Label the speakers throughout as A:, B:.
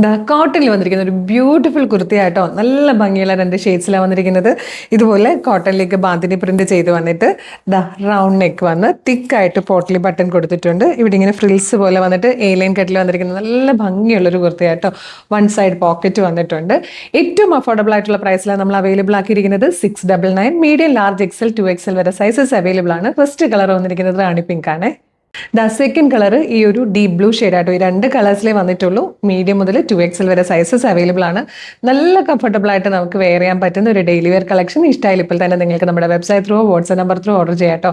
A: ദാ കോട്ടണിൽ വന്നിരിക്കുന്ന ഒരു ബ്യൂട്ടിഫുൾ കുർത്തിയാട്ടോ, നല്ല ഭംഗിയുള്ള 2 ഷെയ്ഡ്സിലാണ് വന്നിരിക്കുന്നത്. ഇതുപോലെ കോട്ടണിലേക്ക് ബാന്തിനി പ്രിന്റ് ചെയ്ത് വന്നിട്ട് ദാ റൗണ്ട് നെക്ക് വന്ന് തിക്കായിട്ട് പോട്ട്ലി ബട്ടൺ കൊടുത്തിട്ടുണ്ട്. ഇവിടെ ഇങ്ങനെ ഫ്രിൽസ് പോലെ വന്നിട്ട് എ ലൈൻ കട്ടിൽ വന്നിരിക്കുന്നത് നല്ല ഭംഗിയുള്ളൊരു കുർത്തിയാട്ടോ. 1 സൈഡ് പോക്കറ്റ് വന്നിട്ടുണ്ട്. ഏറ്റവും അഫോർഡബിൾ ആയിട്ടുള്ള പ്രൈസിലാണ് നമ്മൾ അവൈലബിൾ ആക്കിയിരിക്കുന്നത്. 699, മീഡിയം, ലാർജ്, XL, 2XL വരെ സൈസസ് അവൈലബിൾ ആണ്. ഫസ്റ്റ് കളർ വന്നിരിക്കുന്നത് റാണി പിങ്ക് ആണ്. ദ സെക്കൻഡ് കളർ ഈ ഒരു ഡീപ് ബ്ലൂ ഷെയ്ഡാട്ടോ. ഈ 2 കളേഴ്സിലേ വന്നിട്ടുള്ളൂ. മീഡിയം മുതൽ 2XL വരെ സൈസസ് അവൈലബിൾ ആണ്. നല്ല കംഫർട്ടബിൾ ആയിട്ട് നമുക്ക് വെയർ ചെയ്യാൻ പറ്റുന്ന ഒരു ഡെയിലി വെയർ കളക്ഷൻ. ഇഷ്ടമായാലും ഇപ്പോൾ തന്നെ നിങ്ങൾക്ക് നമ്മുടെ website through, WhatsApp number through order ചെയ്യാം കേട്ടോ.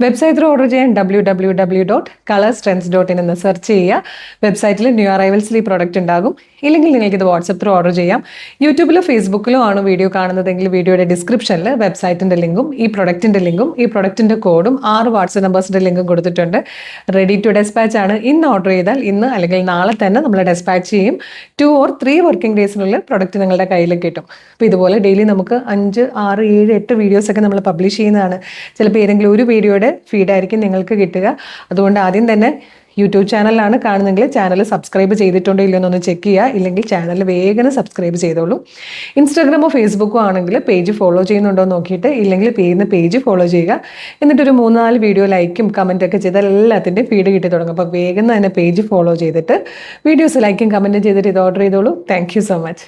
A: വെബ്സൈറ്റ് ത്രൂ ഓർഡർ ചെയ്യാൻ www.colorstrends.in എന്ന് സെർച്ച് ചെയ്യുക. വെബ്സൈറ്റിൽ ന്യൂ അറൈവൽസിൽ ഈ പ്രോഡക്റ്റ് ഉണ്ടാകും. ഇല്ലെങ്കിൽ നിങ്ങൾക്ക് ഇത് വാട്സ്ആപ്പ് ത്രൂ ഓർഡർ ചെയ്യാം. യൂട്യൂബിലോ ഫേസ്ബുക്കിലോ ആണ് വീഡിയോ കാണുന്നതെങ്കിൽ വീഡിയോയുടെ ഡിസ്ക്രിപ്ഷനിൽ വെബ്സൈറ്റിൻ്റെ ലിങ്കും ഈ പ്രൊഡക്റ്റിൻ്റെ ലിങ്കും ഈ പ്രൊഡക്റ്റിൻ്റെ കോഡും 6 വാട്സ്ആപ്പ് നമ്പേഴ്സിൻ്റെ ലിങ്കും കൊടുത്തിട്ടുണ്ട്. റെഡി ടു ഡെസ്പാച്ച് ആണ്. ഇന്ന് ഓർഡർ ചെയ്താൽ ഇന്ന് അല്ലെങ്കിൽ നാളെ തന്നെ നമ്മൾ ഡെസ്പാച്ച് ചെയ്യും. 2 or 3 വർക്കിംഗ് ഡേയ്സിനുള്ളിൽ പ്രൊഡക്റ്റ് നിങ്ങളുടെ കയ്യിലേക്ക് കിട്ടും. അപ്പോൾ ഇതുപോലെ ഡെയിലി നമുക്ക് 5, 6, 7, 8 വീഡിയോസൊക്കെ നമ്മൾ പബ്ലിഷ് ചെയ്യുന്നതാണ്. ചിലപ്പോൾ ഏതെങ്കിലും ഒരു വീഡിയോയുടെ ഫീഡായിരിക്കും നിങ്ങൾക്ക് കിട്ടുക. അതുകൊണ്ട് ആദ്യം തന്നെ യൂട്യൂബ് ചാനലാണ് കാണുന്നെങ്കിൽ ചാനൽ സബ്സ്ക്രൈബ് ചെയ്തിട്ടുണ്ടോ ഇല്ലയോ എന്നൊന്ന് ചെക്ക് ചെയ്യുക. ഇല്ലെങ്കിൽ ചാനൽ വേഗം സബ്സ്ക്രൈബ് ചെയ്തോളൂ. ഇൻസ്റ്റാഗ്രാമോ ഫേസ്ബുക്കോ ആണെങ്കിൽ പേജ് ഫോളോ ചെയ്യുന്നുണ്ടോ എന്ന് നോക്കിയിട്ട്, ഇല്ലെങ്കിൽ പേജ് ഫോളോ ചെയ്യുക. എന്നിട്ടൊരു 3-4 വീഡിയോ ലൈക്കും കമൻറ്റൊക്കെ ചെയ്താൽ എല്ലാത്തിൻ്റെയും ഫീഡ് കിട്ടി തുടങ്ങും. അപ്പോൾ വേഗം തന്നെ പേജ് ഫോളോ ചെയ്തിട്ട് വീഡിയോസ് ലൈക്കും കമൻറ്റും ചെയ്തിട്ട് ഇത് ഓർഡർ ചെയ്തോളൂ. Thank you so much.